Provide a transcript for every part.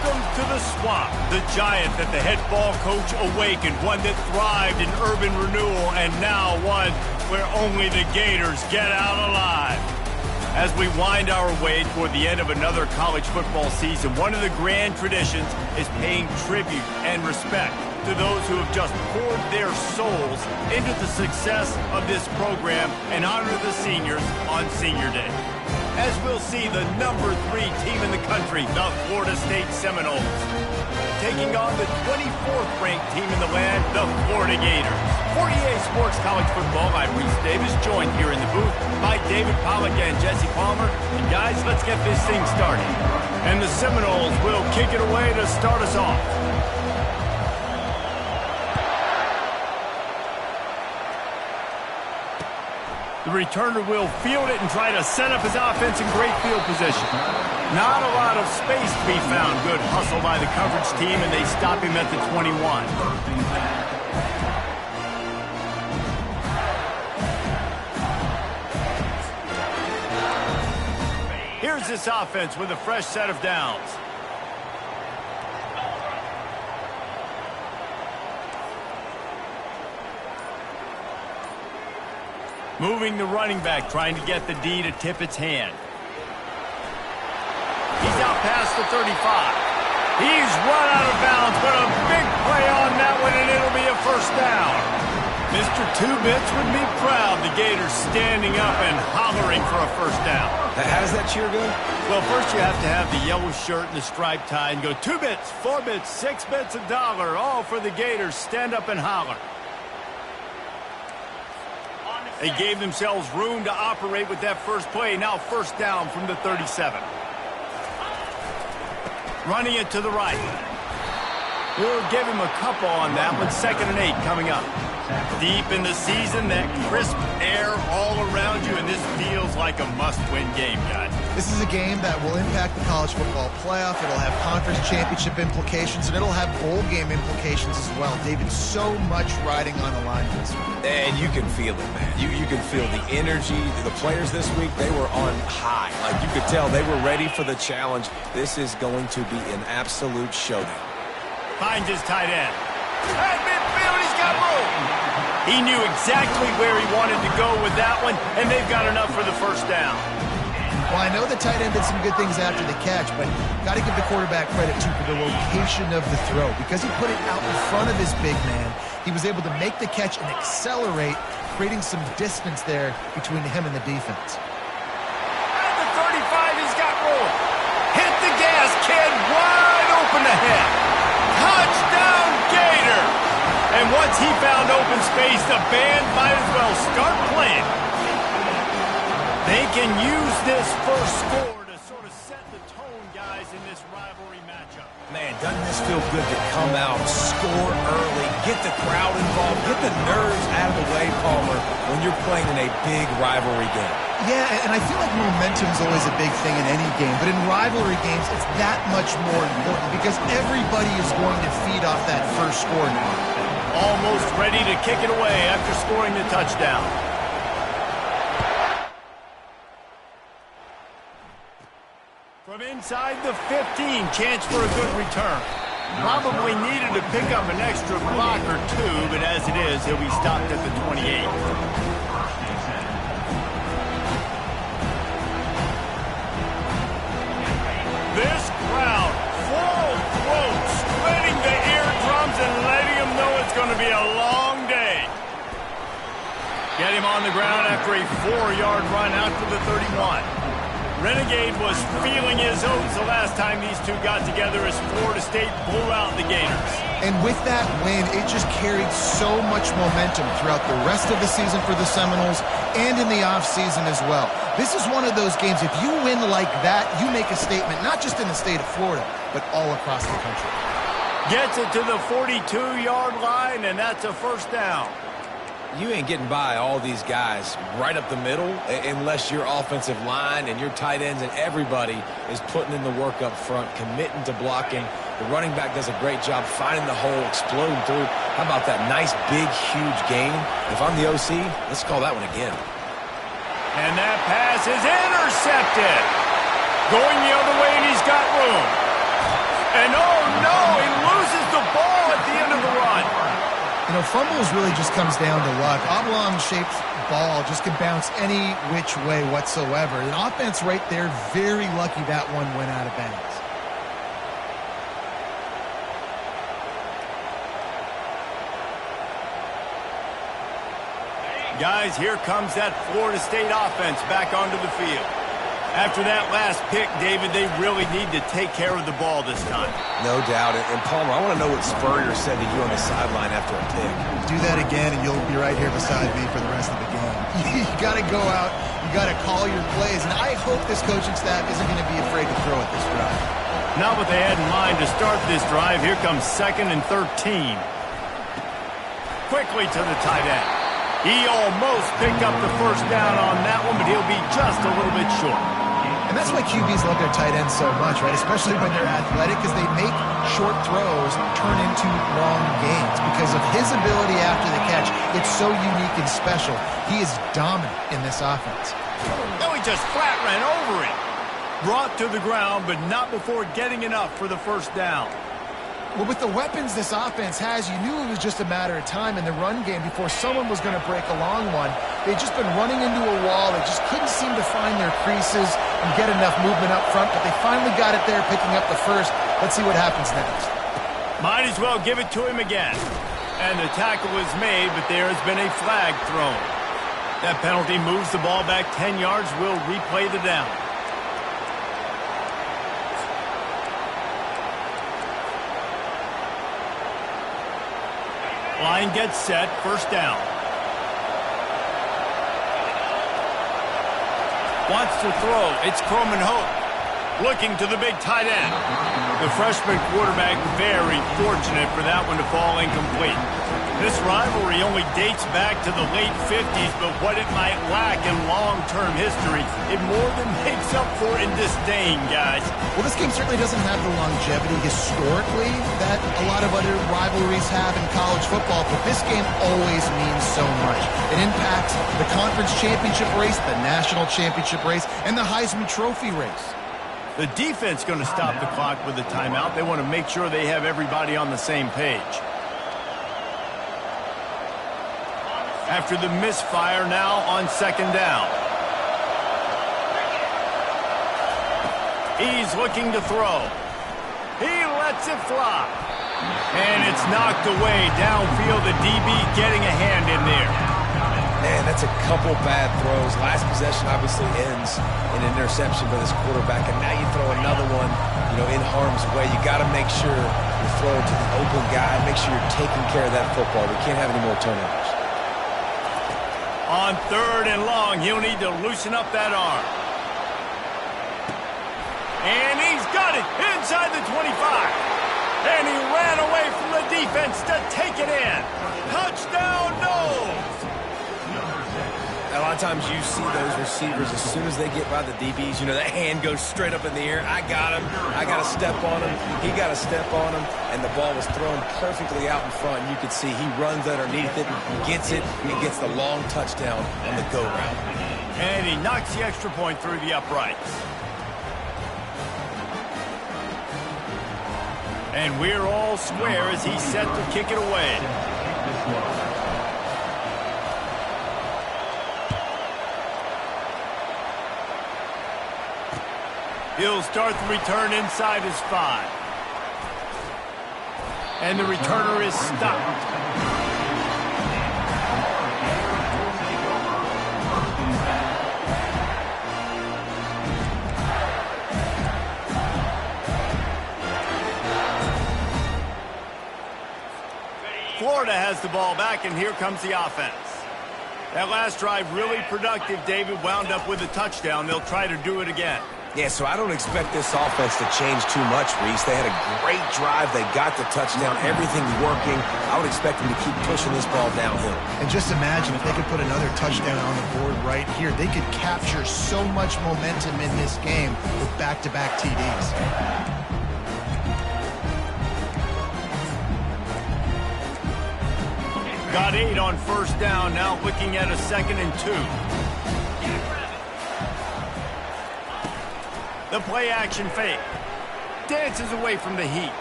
Welcome to the Swamp, the giant that the head ball coach awakened, one that thrived in urban renewal, and now one where only the Gators get out alive. As we wind our way toward the end of another college football season, one of the grand traditions is paying tribute and respect to those who have just poured their souls into the success of this program and honor the seniors on Senior Day. As we'll see the number 3 team in the country, the Florida State Seminoles, taking on the 24th ranked team in the land, the Florida Gators. For EA Sports College Football, I'm Reese Davis, joined here in the booth by David Pollack and Jesse Palmer. And guys, let's get this thing started. And the Seminoles will kick it away to start us off. The returner will field it and try to set up his offense in great field position. Not a lot of space to be found. Good hustle by the coverage team, and they stop him at the 21. Here's this offense with a fresh set of downs. Moving the running back, trying to get the D to tip its hand. He's out past the 35. He's run out of bounds, but a big play on that one, and it'll be a first down. Mr. Two-Bits would be proud. The Gators standing up and hollering for a first down. How's that cheer go? Well, first you have to have the yellow shirt and the striped tie and go 2 bits, 4 bits, 6 bits, $1, all for the Gators. Stand up and holler. They gave themselves room to operate with that first play. Now first down from the 37. Running it to the right. We'll give him a couple on that one. 2nd and 8 coming up. Deep in the season, that crisp air all around you, and this feels like a must-win game, guys. This is a game that will impact the college football playoff. It'll have conference championship implications, and it'll have bowl game implications as well. David, so much riding on the line in this one. And you can feel it, man. You can feel the energy. The players this week, they were on high. Like, you could tell they were ready for the challenge. This is going to be an absolute showdown. Finds his tight end. At midfield, he's got room. He knew exactly where he wanted to go with that one, and they've got enough for the first down. Well, I know the tight end did some good things after the catch, but got to give the quarterback credit, too, for the location of the throw. Because he put it out in front of his big man, he was able to make the catch and accelerate, creating some distance there between him and the defense. At the 35, he's got room. Hit the gas, kid, wide open ahead. Touchdown, Gator! And once he found open space, the band might as well start playing. They can use this first score to sort of set the tone, guys, in this rivalry matchup. Man, doesn't this feel good to come out, score early, get the crowd involved, get the nerves out of the way, Palmer, when you're playing in a big rivalry game? Yeah, and I feel like momentum is always a big thing in any game, but in rivalry games, it's that much more important because everybody is going to feed off that first score now. Almost ready to kick it away after scoring the touchdown. From inside the 15, chance for a good return. Probably needed to pick up an extra block or 2, but as it is, he'll be stopped at the 28. This crowd, full throat, spreading the eardrums and letting them know it's going to be a long day. Get him on the ground after a 4-yard run out to the 31. Renegade was feeling his oats the last time these two got together as Florida State blew out the Gators. And with that win, it just carried so much momentum throughout the rest of the season for the Seminoles and in the offseason as well. This is one of those games, if you win like that, you make a statement, not just in the state of Florida, but all across the country. Gets it to the 42-yard line, and that's a first down. You ain't getting by all these guys right up the middle unless your offensive line and your tight ends and everybody is putting in the work up front, committing to blocking. The running back does a great job finding the hole, exploding through. How about that nice, big, huge gain? If I'm the OC, let's call that one again. And that pass is intercepted. Going the other way, and he's got room. And oh no, he loses the ball at the end of the run. You know, fumbles really just comes down to luck. Oblong-shaped ball just can bounce any which way whatsoever. The offense right there, very lucky that one went out of bounds. Guys, here comes that Florida State offense back onto the field. After that last pick, David, they really need to take care of the ball this time. No doubt. And Palmer, I want to know what Spurrier said to you on the sideline after a pick. Do that again, and you'll be right here beside me for the rest of the game. You got to go out. You got to call your plays. And I hope this coaching staff isn't going to be afraid to throw at this drive. Not what they had in mind to start this drive. Here comes 2nd and 13. Quickly to the tight end. He almost picked up the first down on that one, but he'll be just a little bit short. And that's why QBs love their tight ends so much, right? Especially when they're athletic, because they make short throws turn into long gains. Because of his ability after the catch, it's so unique and special. He is dominant in this offense. No, he just flat ran over it. Brought to the ground, but not before getting enough for the first down. Well, with the weapons this offense has, you knew it was just a matter of time in the run game before someone was going to break a long one. They'd just been running into a wall. They just couldn't seem to find their creases and get enough movement up front, but they finally got it there, picking up the first. Let's see what happens next. Might as well give it to him again. And the tackle is made, but there has been a flag thrown. That penalty moves the ball back 10 yards. We'll replay the down. Line gets set, first down. Wants to throw, it's Croman Hope. Looking to the big tight end. The freshman quarterback very fortunate for that one to fall incomplete. This rivalry only dates back to the late 50s, but what it might lack in long-term history, it more than makes up for in disdain, guys. Well, this game certainly doesn't have the longevity historically that a lot of other rivalries have in college football, but this game always means so much. It impacts the conference championship race, the national championship race, and the Heisman Trophy race. The defense going to stop the clock with a timeout. They want to make sure they have everybody on the same page. After the misfire, now on second down. He's looking to throw. He lets it fly. And it's knocked away downfield. The DB getting a hand in there. Man, that's a couple bad throws. Last possession obviously ends in an interception for this quarterback, and now you throw another one, in harm's way. You got to make sure you throw it to the open guy. Make sure you're taking care of that football. We can't have any more turnovers. On 3rd and long, he'll need to loosen up that arm. And he's got it inside the 25. And he ran away from the defense to take it in. Touchdown, Noles! A lot of times you see those receivers, as soon as they get by the DBs, that hand goes straight up in the air. I got him. I got to step on him. He got to step on him. And the ball was thrown perfectly out in front. And you can see he runs underneath it, gets it, and gets the long touchdown on the go route. And he knocks the extra point through the uprights. And we're all square as he's set to kick it away. He'll start the return inside his 5. And the returner is stopped. Florida has the ball back, and here comes the offense. That last drive really productive. David wound up with a touchdown. They'll try to do it again. Yeah, so I don't expect this offense to change too much, Reese. They had a great drive. They got the touchdown. Everything's working. I would expect them to keep pushing this ball downhill. And just imagine if they could put another touchdown on the board right here. They could capture so much momentum in this game with back-to-back TDs. Got 8 on first down. Now looking at a 2nd and 2. The play action fake. dances away from the heat.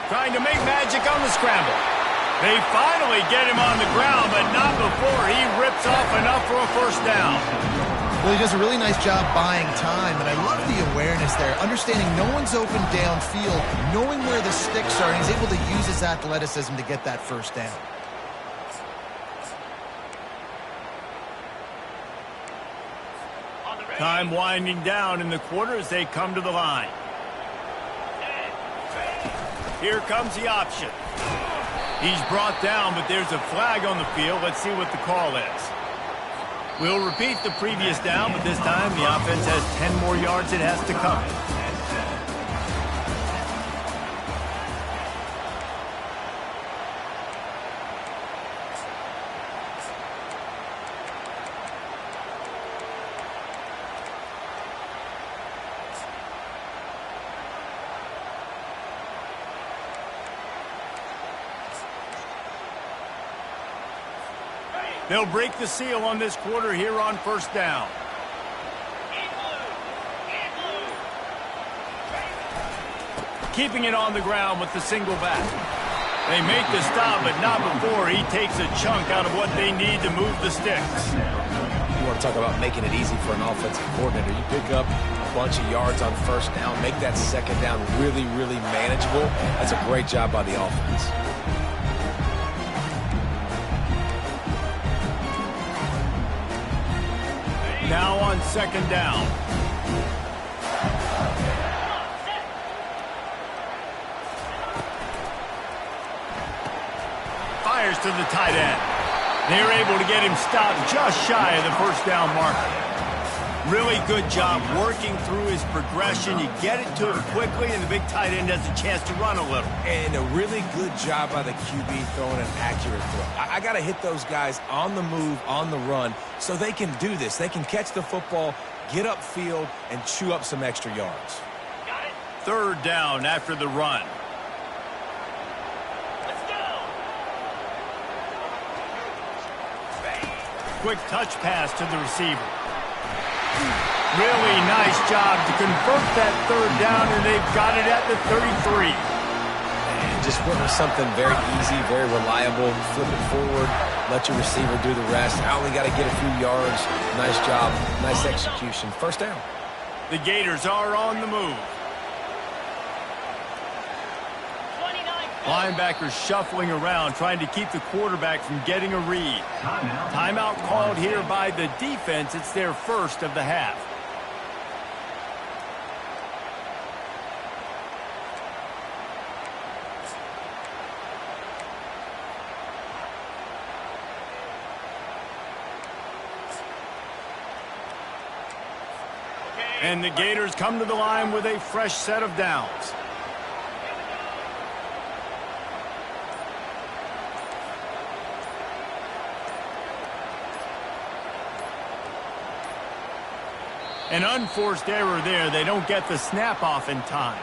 Trying to make magic on the scramble. They finally get him on the ground, but not before he rips off enough for a first down. Well, he does a really nice job buying time, and I love the awareness there, understanding no one's open downfield, knowing where the sticks are, and he's able to use his athleticism to get that first down. Time winding down in the quarter as they come to the line. Here comes the option. He's brought down, but there's a flag on the field. Let's see what the call is. We'll repeat the previous down, but this time the offense has 10 more yards it has to cover. They'll break the seal on this quarter here on first down. Keeping it on the ground with the single back. They make the stop, but not before he takes a chunk out of what they need to move the sticks. You want to talk about making it easy for an offensive coordinator. You pick up a bunch of yards on first down, make that second down really, really manageable. That's a great job by the offense. Now on second down. Fires to the tight end. They're able to get him stopped just shy of the first down marker. Really good job working through his progression. You get it to him quickly, and the big tight end has a chance to run a little. And a really good job by the QB throwing an accurate throw. I got to hit those guys on the move, on the run, so they can do this. They can catch the football, get upfield, and chew up some extra yards. Got it. Third down after the run. Let's go. Quick touch pass to the receiver. Really nice job to convert that third down, and they've got it at the 33. And just went with something very easy, very reliable. Flip it forward, let your receiver do the rest. I only got to get a few yards. Nice job, nice execution. First down. The Gators are on the move. Linebackers shuffling around, trying to keep the quarterback from getting a read. Timeout called here by the defense. It's their first of the half. And the Gators come to the line with a fresh set of downs. An unforced error there. They don't get the snap off in time.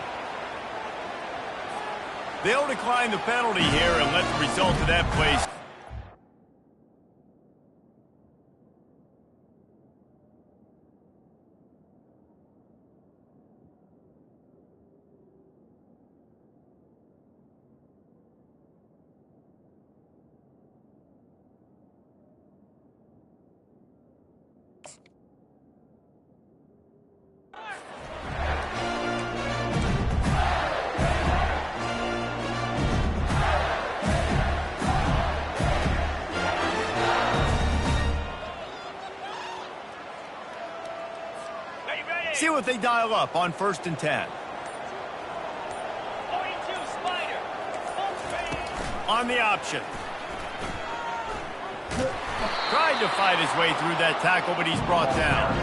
They'll decline the penalty here and let the result of that play. See what they dial up on 1st and 10. On the option. Tried to fight his way through that tackle, but he's brought down.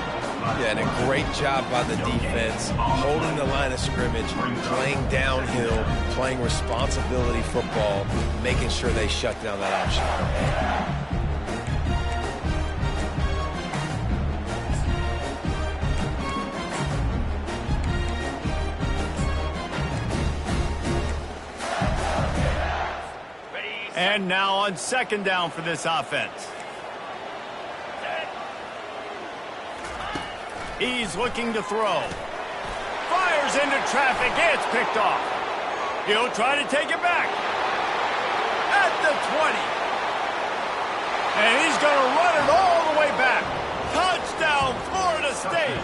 Yeah, and a great job by the defense, holding the line of scrimmage, playing downhill, playing responsibility football, making sure they shut down that option. And now on 2nd down for this offense. He's looking to throw. Fires into traffic. It's picked off. He'll try to take it back. At the 20. And he's going to run it all the way back. Touchdown, Florida State.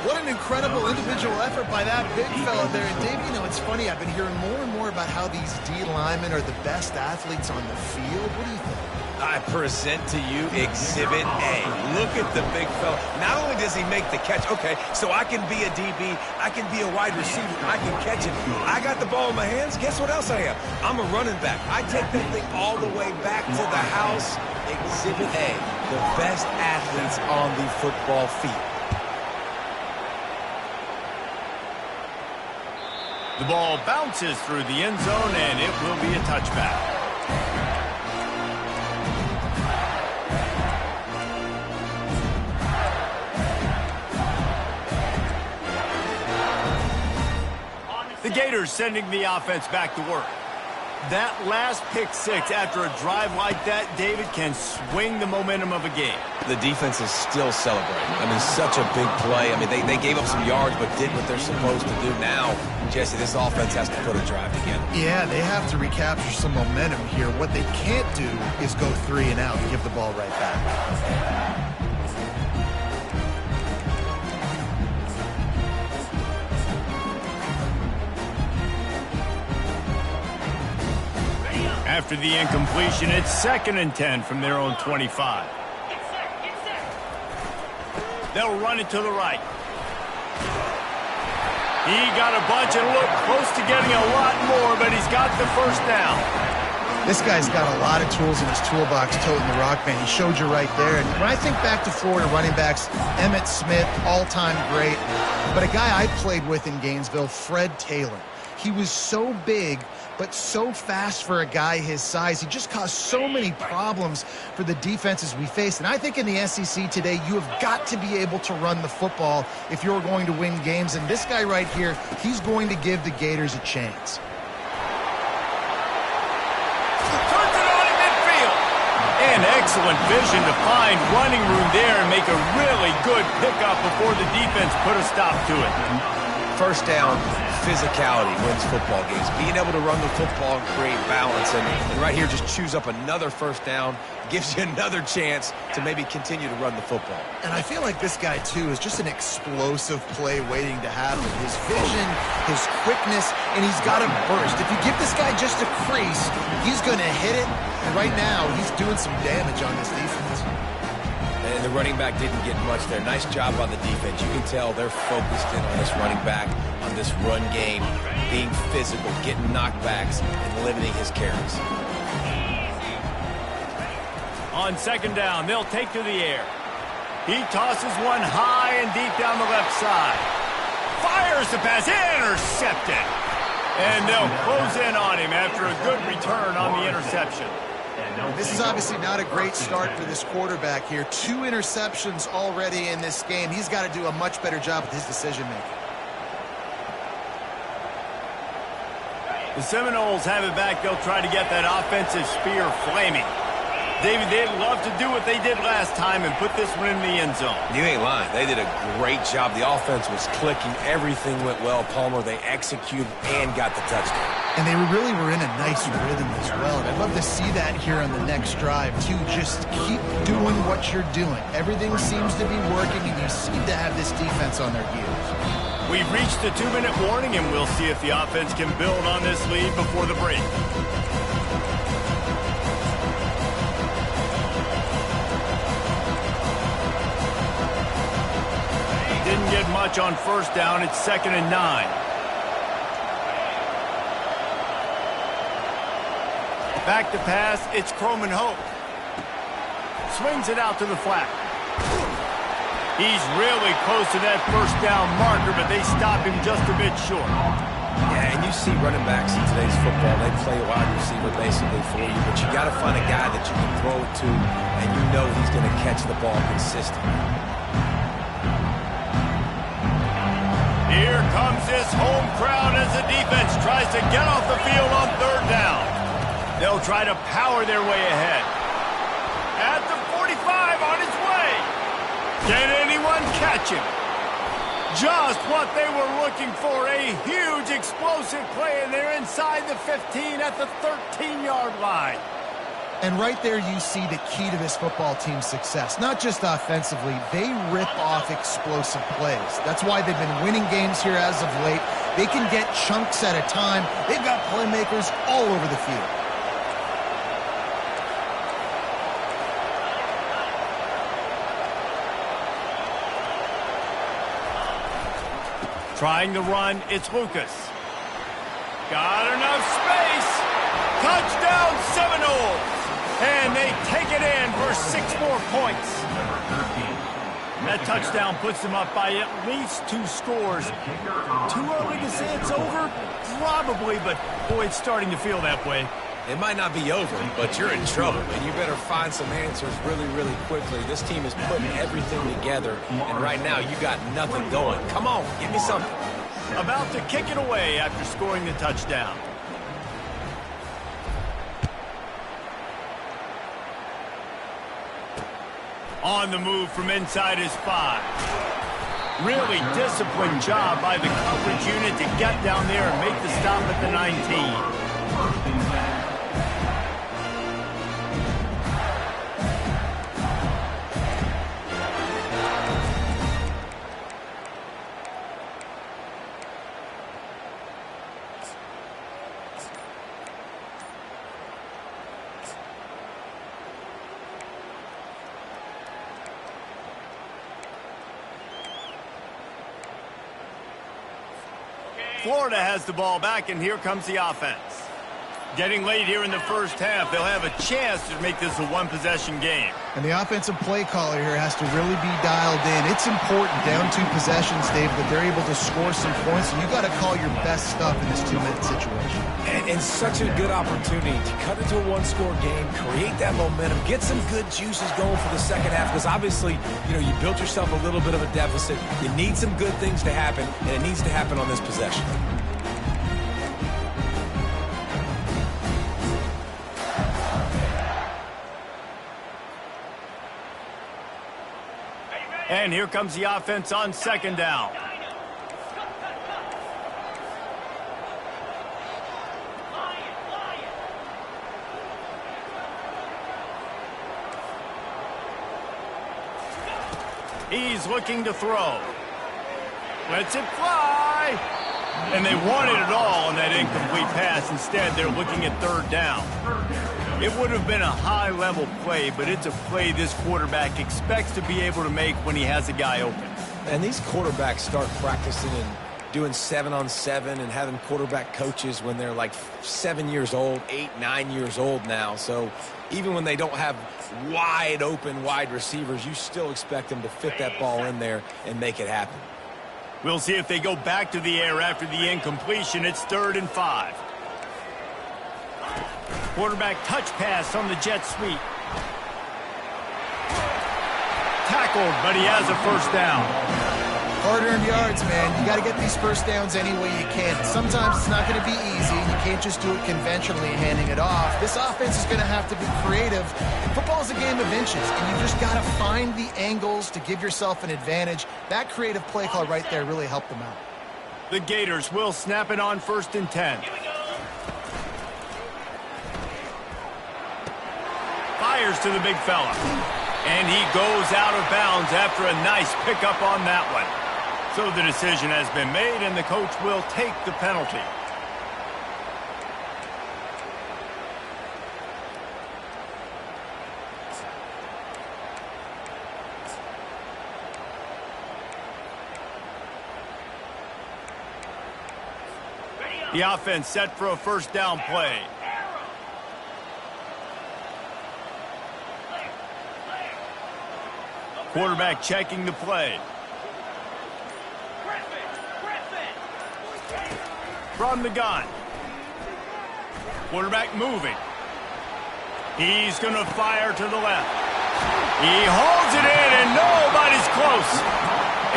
What an incredible individual effort by that big fella there. And Dave, you know, it's funny. I've been hearing more and more about how these D linemen are the best athletes on the field. What do you think? I present to you Exhibit A. Look at the big fella. Not only does he make the catch, okay, so I can be a DB, I can be a wide receiver, I can catch it. I got the ball in my hands. Guess what else I am? I'm a running back. I take that thing all the way back to the house. Exhibit A, the best athletes on the football field. The ball bounces through the end zone, and it will be a touchback. The Gators sending the offense back to work. That last pick six after a drive like that, David, can swing the momentum of a game. The defense is still celebrating. I mean, such a big play. I mean, they gave up some yards but did what they're supposed to do. Now, Jesse, this offense has to put a drive together. Yeah, they have to recapture some momentum here. What they can't do is go 3 and out and give the ball right back. After the incompletion, it's 2nd and 10 from their own 25. They'll run it to the right. He got a bunch and looked close to getting a lot more, but he's got the first down. This guy's got a lot of tools in his toolbox toting the rock, man. He showed you right there. And when I think back to Florida running backs, Emmitt Smith, all-time great. But a guy I played with in Gainesville, Fred Taylor. He was so big, but so fast for a guy his size. He just caused so many problems for the defenses we faced. And I think in the SEC today, you have got to be able to run the football if you're going to win games. And this guy right here, he's going to give the Gators a chance. Turns it on in midfield. And excellent vision to find running room there and make a really good pickup before the defense put a stop to it. First down, physicality wins football games. Being able to run the football and create balance. And right here, just choose up another first down. Gives you another chance to maybe continue to run the football. And I feel like this guy, too, is just an explosive play waiting to happen. His vision, his quickness, and he's got a burst. If you give this guy just a crease, he's going to hit it. And right now, he's doing some damage on this defense. And the running back didn't get much there. Nice job by the defense. You can tell they're focused in on this running back, on this run game, being physical, getting knockbacks, and limiting his carries. On 2nd down, they'll take to the air. He tosses one high and deep down the left side. Fires the pass, intercepted. And they'll close in on him after a good return on the interception. This is obviously not a great start for this quarterback here. 2 interceptions already in this game. He's got to do a much better job with his decision-making. The Seminoles have it back. They'll try to get that offensive spear flaming. David, they'd love to do what they did last time and put this one in the end zone. You ain't lying. They did a great job. The offense was clicking. Everything went well. Palmer, they executed and got the touchdown. And they really were in a nice rhythm as well. And I'd love to see that here on the next drive, too. Just keep doing what you're doing. Everything seems to be working, and you seem to have this defense on their heels. We've reached the 2-minute warning, and we'll see if the offense can build on this lead before the break. Didn't get much on first down. It's 2nd and 9. Back to pass. It's Croman Hope. Swings it out to the flat. He's really close to that first down marker, but they stop him just a bit short. Yeah, and you see running backs in today's football, they play wide receiver basically for you, but you got to find a guy that you can throw it to, and you know he's going to catch the ball consistently. Here comes this home crowd as the defense tries to get off the field on 3rd down. They'll try to power their way ahead. At the 45 on his way. Can anyone catch him? Just what they were looking for, a huge explosive play, and they're inside the 15 at the 13-yard line. And right there you see the key to this football team's success. Not just offensively, they rip off explosive plays. That's why they've been winning games here as of late. They can get chunks at a time. They've got playmakers all over the field. Trying to run, it's Lucas. Got enough space. Touchdown Seminoles. And they take it in for 6 more points. That touchdown puts them up by at least 2 scores. Too early to say it's over? Probably, but boy, it's starting to feel that way. It might not be over, but you're in trouble, and you better find some answers really, really quickly. This team is putting everything together, and right now you got nothing going. Come on, give me something. About to kick it away after scoring the touchdown. On the move from inside his 5. Really disciplined job by the coverage unit to get down there and make the stop at the 19. Florida has the ball back, and here comes the offense. Getting late here in the first half, they'll have a chance to make this a one-possession game. And the offensive play caller here has to really be dialed in. It's important down 2 possessions, Dave, that they're able to score some points, and you got to call your best stuff in this 2-minute situation. And such a good opportunity to cut into a 1-score game, create that momentum, get some good juices going for the second half, because obviously, you built yourself a little bit of a deficit. You need some good things to happen, and it needs to happen on this possession. And here comes the offense on 2nd down. He's looking to throw. Lets it fly. And they wanted it all on that incomplete pass. Instead, they're looking at 3rd down. It would have been a high-level play, but it's a play this quarterback expects to be able to make when he has a guy open. And these quarterbacks start practicing and doing 7-on-7 and having quarterback coaches when they're like 7 years old, 8, 9 years old now. So even when they don't have wide open wide receivers, you still expect them to fit that ball in there and make it happen. We'll see if they go back to the air after the incompletion. It's 3rd and 5. Quarterback touch pass on the jet sweep. Tackled, but he has a 1st down. Hard-earned yards, man. You got to get these 1st downs any way you can. Sometimes it's not going to be easy. You can't just do it conventionally, handing it off. This offense is going to have to be creative. Football's a game of inches, and you just got to find the angles to give yourself an advantage. That creative play call right there really helped them out. The Gators will snap it on 1st and 10. Fires to the big fella. And he goes out of bounds after a nice pickup on that one. So the decision has been made, and the coach will take the penalty. The offense set for a 1st down play. Quarterback checking the play. From the gun. Quarterback moving. He's going to fire to the left. He holds it in, and nobody's close.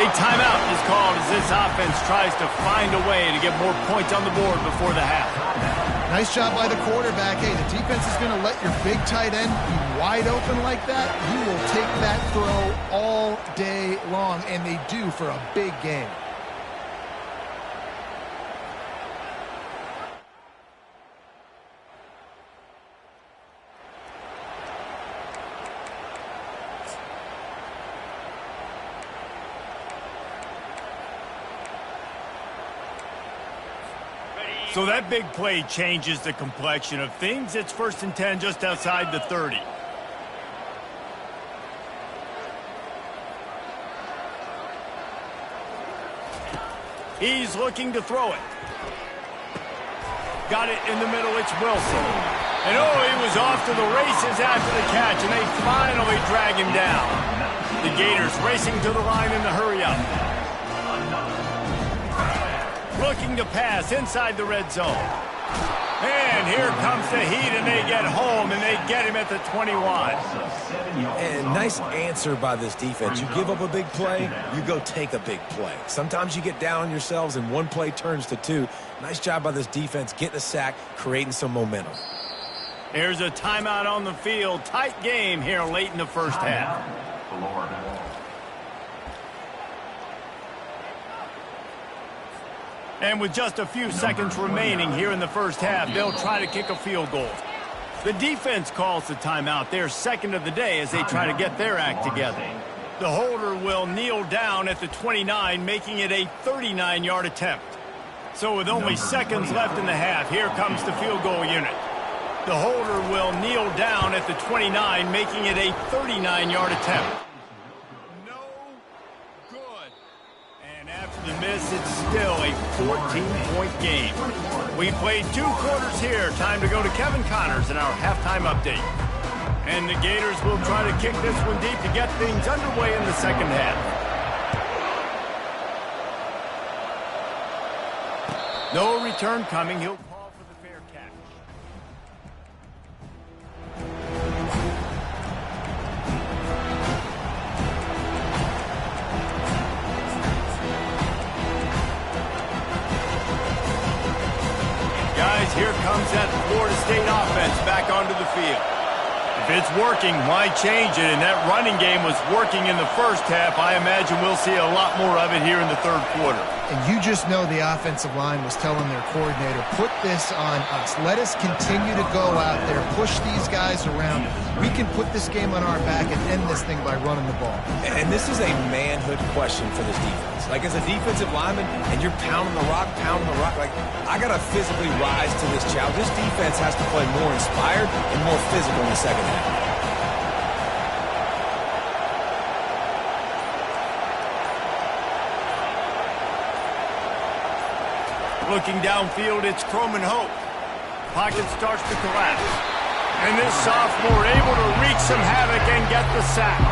A timeout is called as this offense tries to find a way to get more points on the board before the half. Nice job by the quarterback. Hey, the defense is going to let your big tight end be wide open like that. You will take that throw all day long, and they do for a big game. So that big play changes the complexion of things. It's 1st and 10 just outside the 30. He's looking to throw it. Got it in the middle. It's Wilson. And oh, he was off to the races after the catch, and they finally drag him down. The Gators racing to the line in the hurry-up. Looking to pass inside the red zone. And here comes the heat, and they get home, and they get him at the 21. And nice answer by this defense. You give up a big play, you go take a big play. Sometimes you get down on yourselves, and one play turns to two. Nice job by this defense getting a sack, creating some momentum. Here's a timeout on the field. Tight game here late in the first half. And with just a few seconds remaining here in the first half, they'll try to kick a field goal. The defense calls the timeout, their second of the day, as they try to get their act together. The holder will kneel down at the 29, making it a 39-yard attempt. So with only seconds left in the half, here comes the field goal unit. The holder will kneel down at the 29, making it a 39-yard attempt. No good. And after the miss, it's still a 14-point game. We played 2 quarters here. Time to go to Kevin Connors in our halftime update. And the Gators will try to kick this one deep to get things underway in the second half. No return coming. He'll call for the fair catch. Guys, here comes that Florida State offense back onto the field. If it's working, why change it? And that running game was working in the first half. I imagine we'll see a lot more of it here in the third quarter. And you just know the offensive line was telling their coordinator, put this on us. Let us continue to go out there, push these guys around. We can put this game on our back and end this thing by running the ball. And this is a manhood question for this defense. Like, as a defensive lineman, and you're pounding the rock, like, I got to physically rise to this challenge. This defense has to play more inspired and more physical in the second half. Looking downfield, it's Croman Hope. Pocket starts to collapse. And this sophomore able to wreak some havoc and get the sack.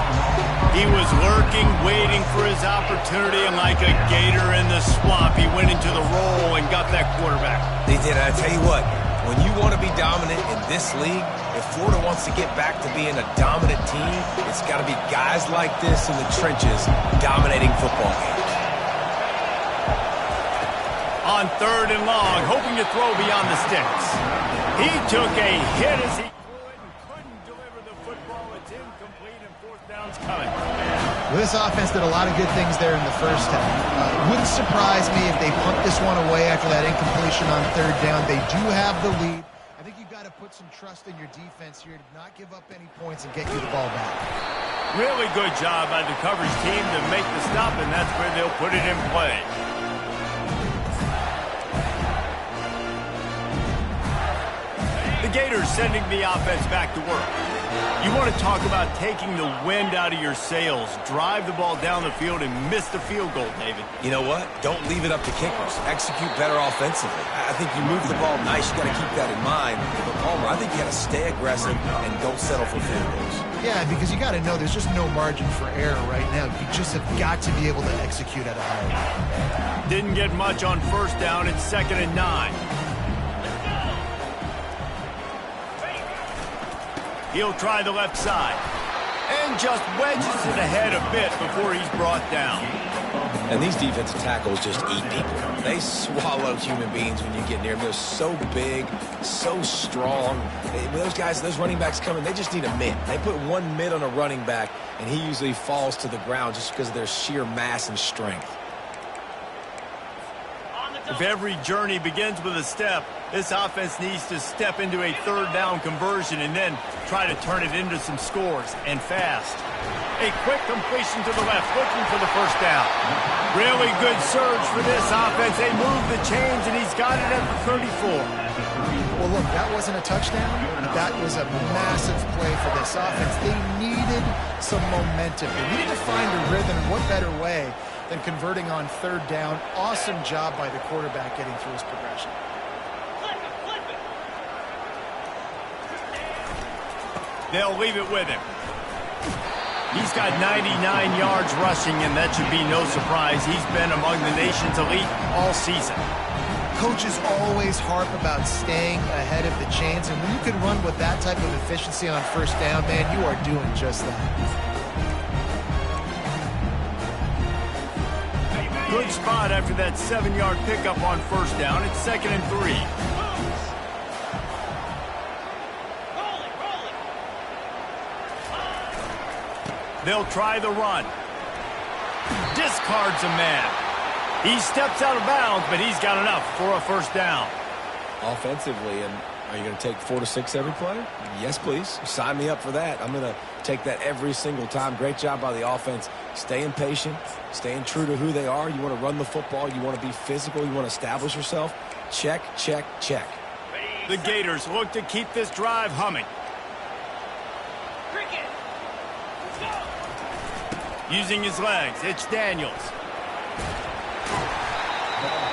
He was lurking, waiting for his opportunity, and like a gator in the swamp, he went into the roll and got that quarterback. They did. I tell you what, when you want to be dominant in this league, if Florida wants to get back to being a dominant team, it's got to be guys like this in the trenches dominating football games. On 3rd and long, hoping to throw beyond the sticks. He took a hit as he could and couldn't deliver the football. It's incomplete and 4th down's coming. Well, this offense did a lot of good things there in the first half. Wouldn't surprise me if they punt this one away after that incompletion on 3rd down. They do have the lead. I think you've got to put some trust in your defense here to not give up any points and get you the ball back. Really good job by the coverage team to make the stop, and that's where they'll put it in play. The Gators sending the offense back to work. You want to talk about taking the wind out of your sails. Drive the ball down the field and miss the field goal, David. You know what? Don't leave it up to kickers. Execute better offensively. I think you move the ball nice. You got to keep that in mind. But Palmer, I think you got to stay aggressive and don't settle for field goals. Yeah, because you got to know there's just no margin for error right now. You just have got to be able to execute at a high level. Didn't get much on 1st down. It's 2nd and 9. He'll try the left side. And just wedges it ahead a bit before he's brought down. And these defensive tackles just eat people. They swallow human beings when you get near them. They're so big, so strong. When those guys, those running backs come in, they just need a mid. They put one mid on a running back, and he usually falls to the ground just because of their sheer mass and strength. If every journey begins with a step, this offense needs to step into a 3rd down conversion and then try to turn it into some scores, and fast. A quick completion to the left, looking for the first down. Really good surge for this offense. They move the chains, and he's got it at the 34. Well, look, that wasn't a touchdown. That was a massive play for this offense. They needed some momentum. They needed to find a rhythm. What better way than converting on third down? Awesome job by the quarterback getting through his progression. They'll leave it with him. He's got 99 yards rushing, and that should be no surprise. He's been among the nation's elite all season. Coaches always harp about staying ahead of the chains, and when you can run with that type of efficiency on first down, man, you are doing just that. Good spot after that 7-yard pickup on first down. It's 2nd and 3. They'll try the run. Discards a man. He steps out of bounds, but he's got enough for a first down. Offensively, and are you going to take 4 to 6 every play? Yes, please. Sign me up for that. I'm going to take that every single time. Great job by the offense. Staying patient, staying true to who they are. You want to run the football. You want to be physical. You want to establish yourself. Check, check, check. The Gators look to keep this drive humming. Using his legs, it's Daniels.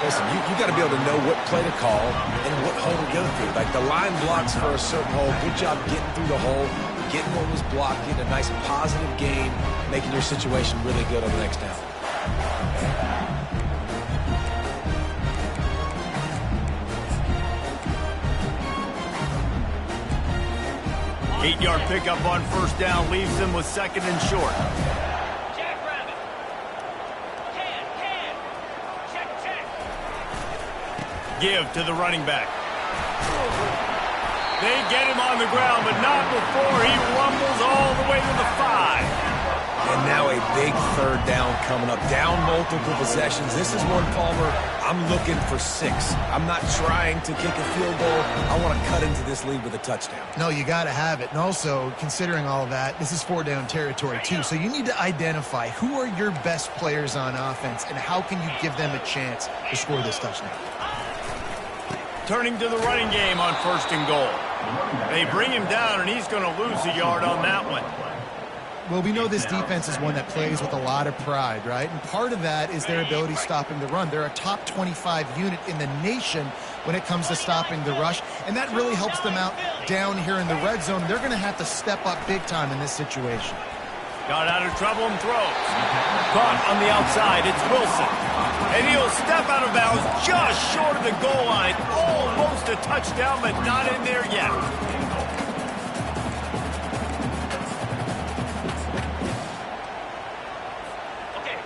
Listen, you got to be able to know what play to call and what hole to go through. Like the line blocks for a certain hole. Good job getting through the hole, getting what was blocked, getting a nice positive gain, making your situation really good on the next down. 8-yard pickup on first down leaves them with 2nd and short. Give to the running back. They get him on the ground, but not before he rumbles all the way to the 5. And now a big third down coming up. Down multiple possessions. This is one, Palmer, I'm looking for 6. I'm not trying to kick a field goal. I want to cut into this lead with a touchdown. No, you got to have it. And also, considering all of that, this is 4-down territory too. So you need to identify who are your best players on offense and how can you give them a chance to score this touchdown. Turning to the running game on 1st and goal. They bring him down, and he's going to lose a yard on that one. Well, we know this defense is one that plays with a lot of pride, right? And part of that is their ability stopping the run. They're a top 25 unit in the nation when it comes to stopping the rush, and that really helps them out down here in the red zone. They're going to have to step up big time in this situation. Got out of trouble and throws. Caught on the outside, it's Wilson. And he'll step out of bounds just short of the goal line. Almost a touchdown, but not in there yet.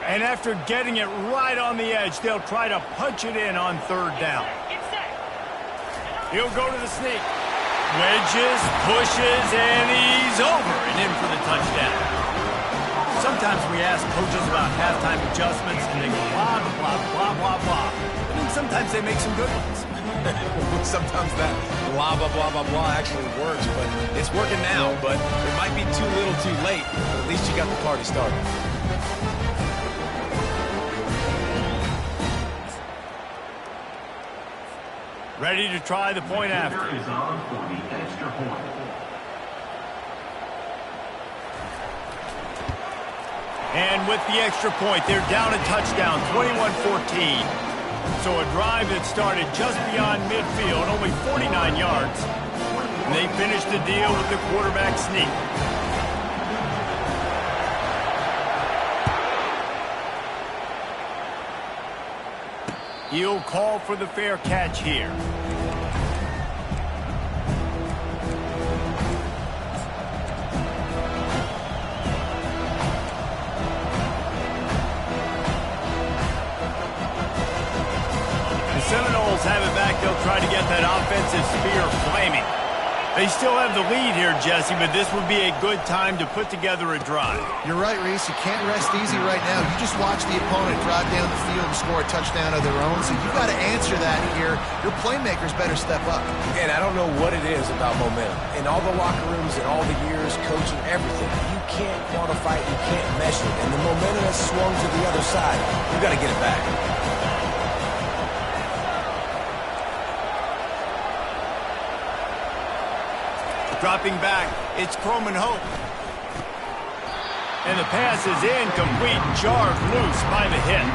And after getting it right on the edge, they'll try to punch it in on 3rd down. He'll go to the sneak. Wedges, pushes, and he's over and in for the touchdown. Sometimes we ask coaches about halftime adjustments, and they go blah, blah, blah, blah, blah. And then sometimes they make some good ones. Sometimes that blah, blah, blah, blah, blah actually works, but it's working now. But it might be too little too late, but at least you got the party started. Ready to try the point after. And with the extra point, they're down a touchdown, 21-14. So a drive that started just beyond midfield, only 49 yards. And they finished the deal with the quarterback sneak. He'll call for the fair catch here. Seminoles have it back. They'll try to get that offensive spear flaming. They still have the lead here, Jesse, but this would be a good time to put together a drive. You're right, Reese. You can't rest easy right now. You just watch the opponent drive down the field and score a touchdown of their own, so you've got to answer that here. Your playmakers better step up. And I don't know what it is about momentum. In all the locker rooms and all the years, coaching, everything, you can't quantify it, you can't measure it. And the momentum has swung to the other side. You've got to get it back. Dropping back, it's Croman Hope. And the pass is incomplete, jarred loose by the hit.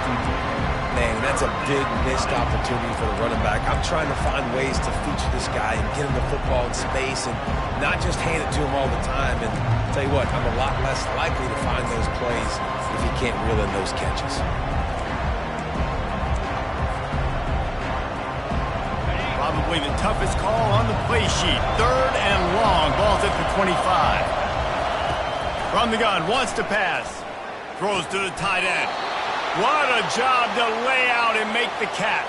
Man, that's a big missed opportunity for the running back. I'm trying to find ways to feature this guy and get him the football in space and not just hand it to him all the time. And I'll tell you what, I'm a lot less likely to find those plays if he can't reel in those catches. Probably the toughest call on the play sheet. 3rd and long. Ball's at the 25. From the gun, wants to pass. Throws to the tight end. What a job to lay out and make the catch.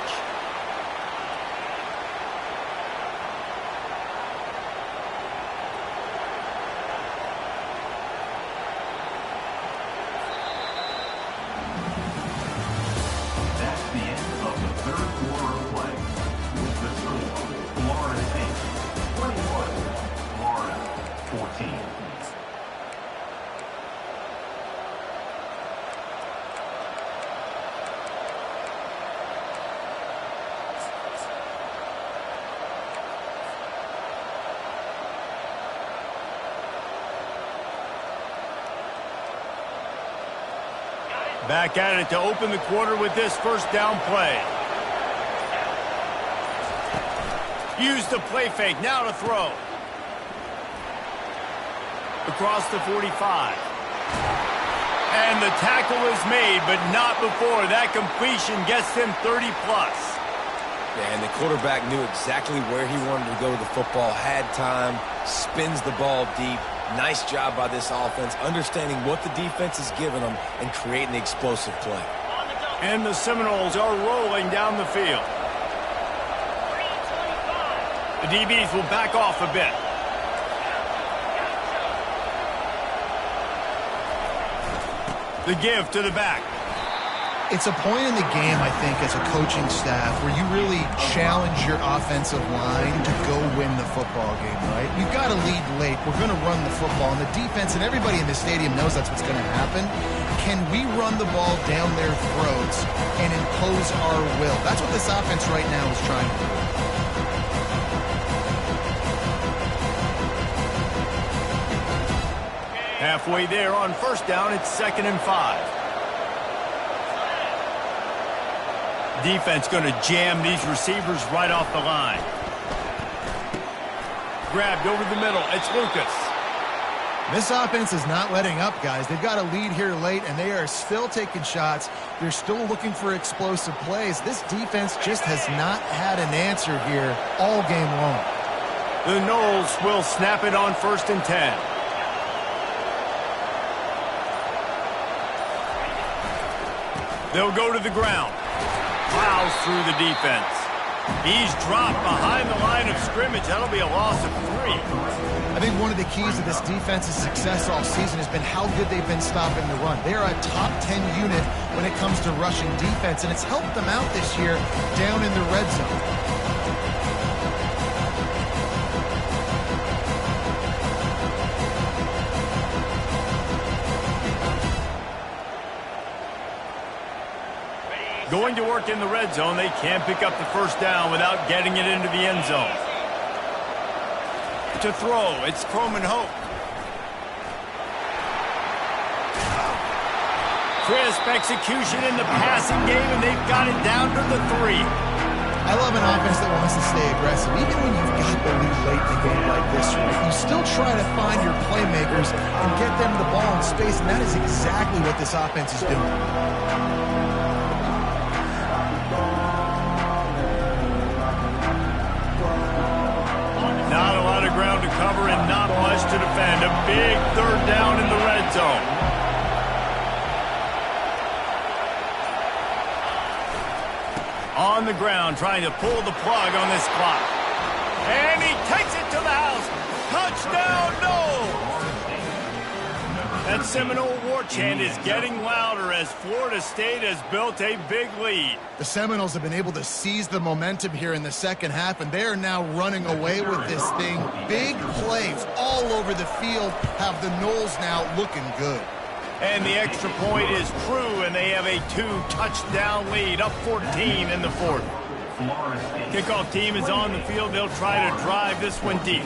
That's the end of the 3rd quarter of play. With the score, Florida 8, 21, Florida 14. Back at it to open the quarter with this first down play. Use the play fake, now to throw. Across the 45. And the tackle is made, but not before. That completion gets him 30+. Yeah, and the quarterback knew exactly where he wanted to go with the football, had time, spins the ball deep. Nice job by this offense, understanding what the defense is giving them and creating the explosive play. And the Seminoles are rolling down the field. The DBs will back off a bit. The give to the back. It's a point in the game, I think, as a coaching staff where you really challenge your offensive line to go win the football game, right? You've got to lead late. We're going to run the football. And the defense and everybody in the stadium knows that's what's going to happen. Can we run the ball down their throats and impose our will? That's what this offense right now is trying to do. Halfway there on first down, it's 2nd and 5. Defense going to jam these receivers right off the line. Grabbed over the middle. It's Lucas. This offense is not letting up, guys. They've got a lead here late, and they are still taking shots. They're still looking for explosive plays. This defense just has not had an answer here all game long. The Noles will snap it on 1st and 10. They'll go to the ground. Plows through the defense. He's dropped behind the line of scrimmage. That'll be a loss of 3. I think one of the keys to this defense's success all season has been how good they've been stopping the run. They're a top 10 unit when it comes to rushing defense, and it's helped them out this year down in the red zone. Going to work in the red zone. They can't pick up the first down without getting it into the end zone. To throw, it's Croman Hope. Crisp execution in the passing game, and they've got it down to the 3. I love an offense that wants to stay aggressive. Even when you've got the lead late in the game like this, right, you still try to find your playmakers and get them the ball in space, and that is exactly what this offense is doing. Not a lot of ground to cover and not much to defend. A big 3rd down in the red zone. On the ground, trying to pull the plug on this clock. And he takes it to the house. Touchdown, no! That Seminole war chant is getting louder as Florida State has built a big lead. The Seminoles have been able to seize the momentum here in the second half, and they are now running away with this thing. Big plays all over the field have the Noles now looking good. And the extra point is true, and they have a 2-touchdown lead, up 14 in the fourth. Kickoff team is on the field. They'll try to drive this one deep.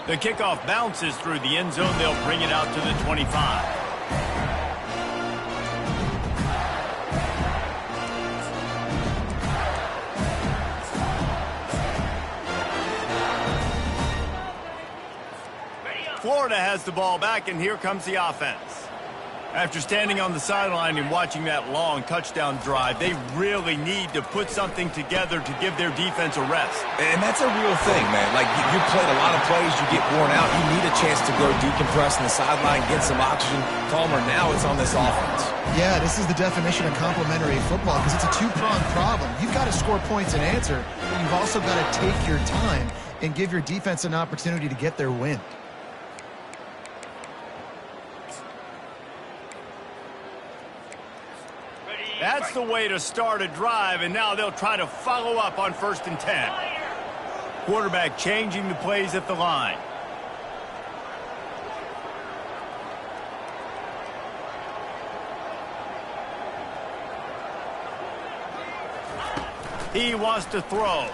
The kickoff bounces through the end zone. They'll bring it out to the 25. Florida has the ball back, and here comes the offense. After standing on the sideline and watching that long touchdown drive, they really need to put something together to give their defense a rest. And that's a real thing, man. Like, you played a lot of plays, you get worn out. You need a chance to go decompress on the sideline, get some oxygen. Palmer, now it's on this offense. Yeah, this is the definition of complementary football because it's a two-pronged problem. You've got to score points and answer, but you've also got to take your time and give your defense an opportunity to get their win. That's the way to start a drive, and now they'll try to follow up on 1st and 10. Quarterback changing the plays at the line. He wants to throw.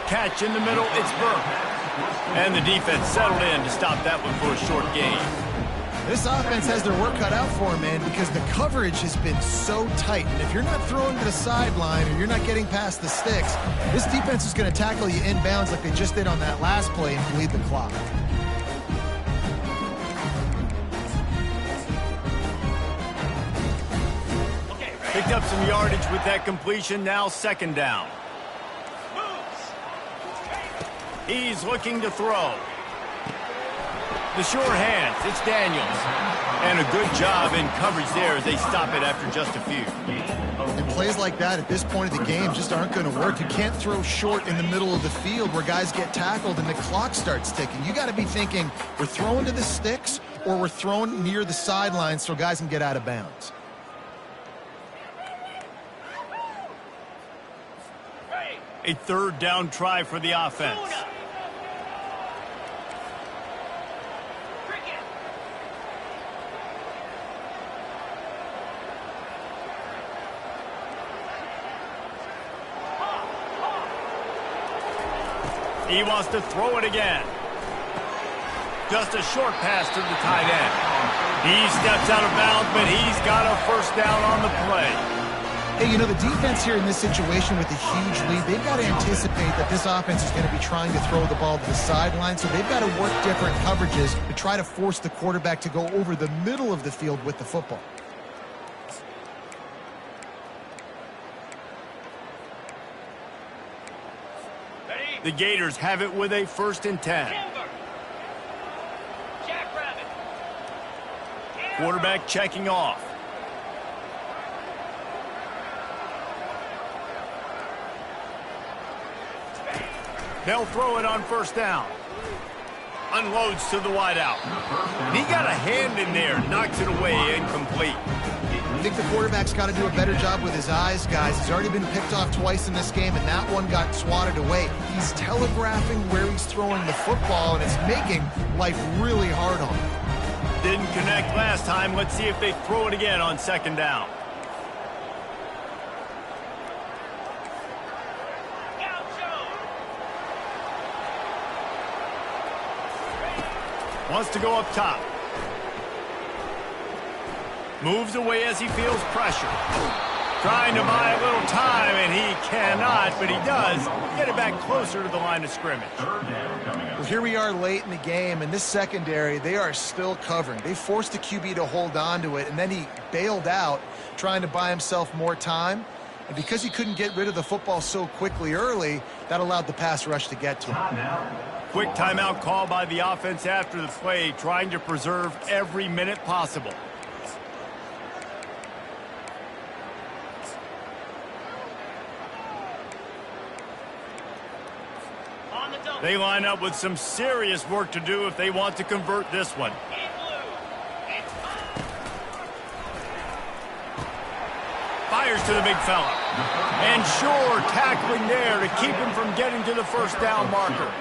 Catch in the middle, it's Burke. And the defense settled in to stop that one for a short gain. This offense has their work cut out for them, man, because the coverage has been so tight. And if you're not throwing to the sideline or you're not getting past the sticks, this defense is going to tackle you inbounds like they just did on that last play and bleed the clock. Picked up some yardage with that completion. Now 2nd down. He's looking to throw. The sure hands, it's Daniels. And a good job in coverage there as they stop it after just a few. And plays like that at this point of the game just aren't going to work. You can't throw short in the middle of the field where guys get tackled and the clock starts ticking. You got to be thinking we're throwing to the sticks or we're throwing near the sidelines so guys can get out of bounds. A 3rd down try for the offense. He wants to throw it again. Just a short pass to the tight end. He steps out of bounds, but he's got a 1st down on the play. Hey, you know, the defense here in this situation with a huge lead, they've got to anticipate that this offense is going to be trying to throw the ball to the sideline, so they've got to work different coverages to try to force the quarterback to go over the middle of the field with the football. The Gators have it with a 1st and 10. Quarterback checking off. They'll throw it on 1st down. Unloads to the wideout. He got a hand in there, knocks it away, incomplete. I think the quarterback's got to do a better job with his eyes, guys. He's already been picked off twice in this game, and that one got swatted away. He's telegraphing where he's throwing the football, and it's making life really hard on him. Didn't connect last time. Let's see if they throw it again on 2nd down. Wants to go up top. Moves away as he feels pressure. Trying to buy a little time, and he cannot, but he does get it back closer to the line of scrimmage. Well, here we are late in the game, and this secondary, they are still covering. They forced the QB to hold on to it, and then he bailed out, trying to buy himself more time. And because he couldn't get rid of the football so quickly early, that allowed the pass rush to get to him. Quick timeout call by the offense after the play, trying to preserve every minute possible. They line up with some serious work to do if they want to convert this one. Fires to the big fella. And sure, tackling there to keep him from getting to the first down marker.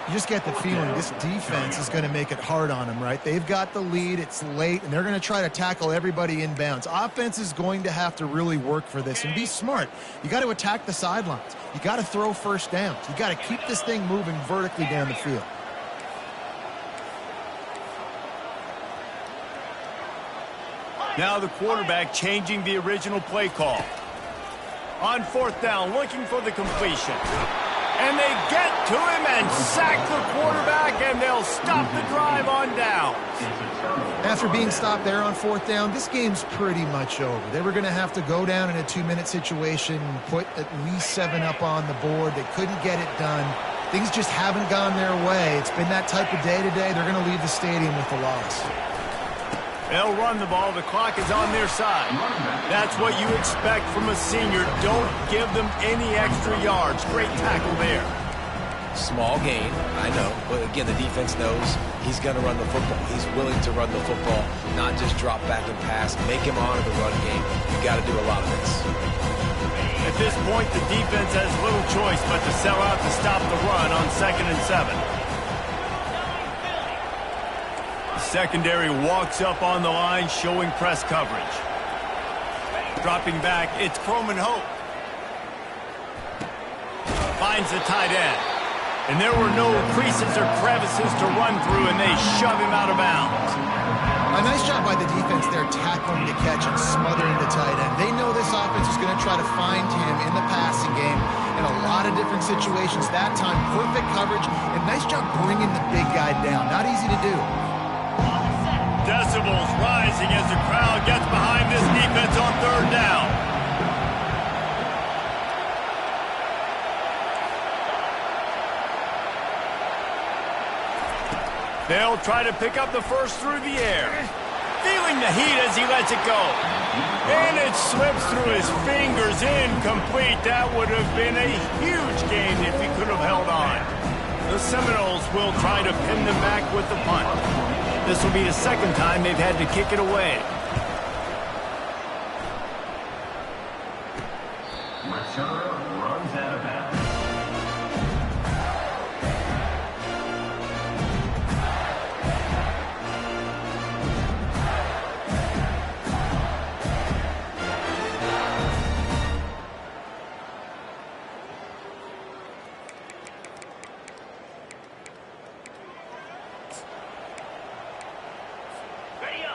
You just get the feeling this defense is going to make it hard on them, right? They've got the lead, it's late, and they're going to try to tackle everybody inbounds. Offense is going to have to really work for this and be smart. You got to attack the sidelines. You got to throw first downs. You got to keep this thing moving vertically down the field. Now the quarterback changing the original play call. On fourth down, looking for the completion. And they get to him and sack the quarterback, and they'll stop the drive on down. After being stopped there on fourth down, this game's pretty much over. They were going to have to go down in a 2-minute situation, put at least 7 up on the board. They couldn't get it done. Things just haven't gone their way. It's been that type of day today. They're going to leave the stadium with a loss. They'll run the ball. The clock is on their side. That's what you expect from a senior. Don't give them any extra yards. Great tackle there. Small gain, I know. But again, the defense knows he's going to run the football. He's willing to run the football, not just drop back and pass. Make him honor the run game. You got to do a lot of this. At this point, the defense has little choice but to sell out to stop the run on 2nd and 7. Secondary walks up on the line, showing press coverage. Dropping back, it's Croman Hope. Finds the tight end. And there were no creases or crevices to run through, and they shove him out of bounds. A nice job by the defense there, tackling the catch and smothering the tight end. They know this offense is going to try to find him in the passing game in a lot of different situations. That time, perfect coverage, and nice job bringing the big guy down. Not easy to do. Decibels rising as the crowd gets behind this defense on 3rd down. They'll try to pick up the first through the air. Feeling the heat as he lets it go. And it slips through his fingers, incomplete. That would have been a huge gain if he could have held on. The Seminoles will try to pin them back with the punt. This will be the second time they've had to kick it away. Return runs out of bounds.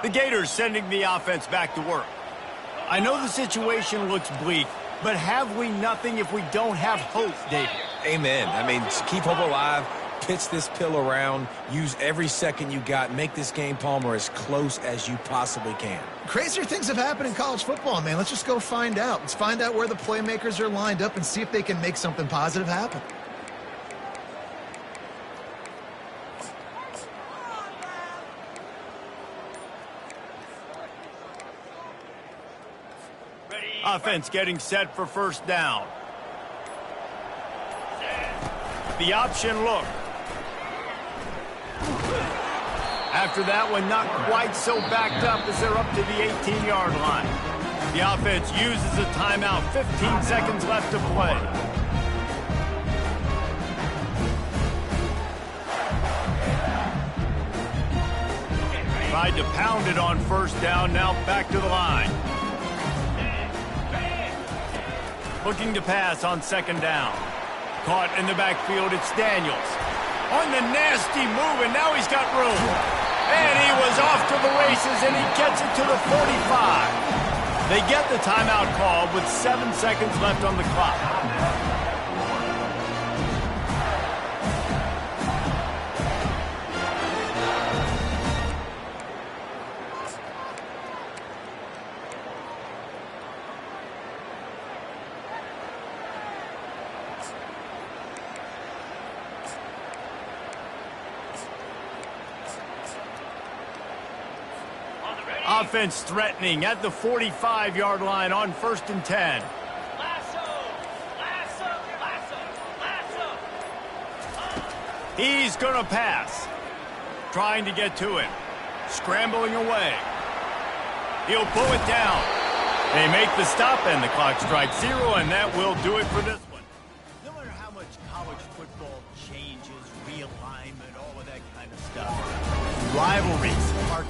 The Gators sending the offense back to work. I know the situation looks bleak, but have we nothing if we don't have hope, David? Amen. I mean, keep hope alive, pitch this pill around, use every second you got, make this game, Palmer, as close as you possibly can. Crazier things have happened in college football, man. Let's just go find out. Let's find out where the playmakers are lined up and see if they can make something positive happen. Offense getting set for first down. The option look. After that one, not quite so backed up as they're up to the 18-yard line. The offense uses a timeout. 15 seconds left to play. Tried to pound it on first down, now back to the line. Looking to pass on 2nd down. Caught in the backfield, it's Daniels. On the nasty move, and now he's got room. And he was off to the races, and he gets it to the 45. They get the timeout call with 7 seconds left on the clock. Offense threatening at the 45-yard line on 1st and 10. He's going to pass. Trying to get to it. Scrambling away. He'll pull it down. They make the stop, and the clock strikes 0, and that will do it for this one. No matter how much college football changes, realignment, all of that kind of stuff, rivalries are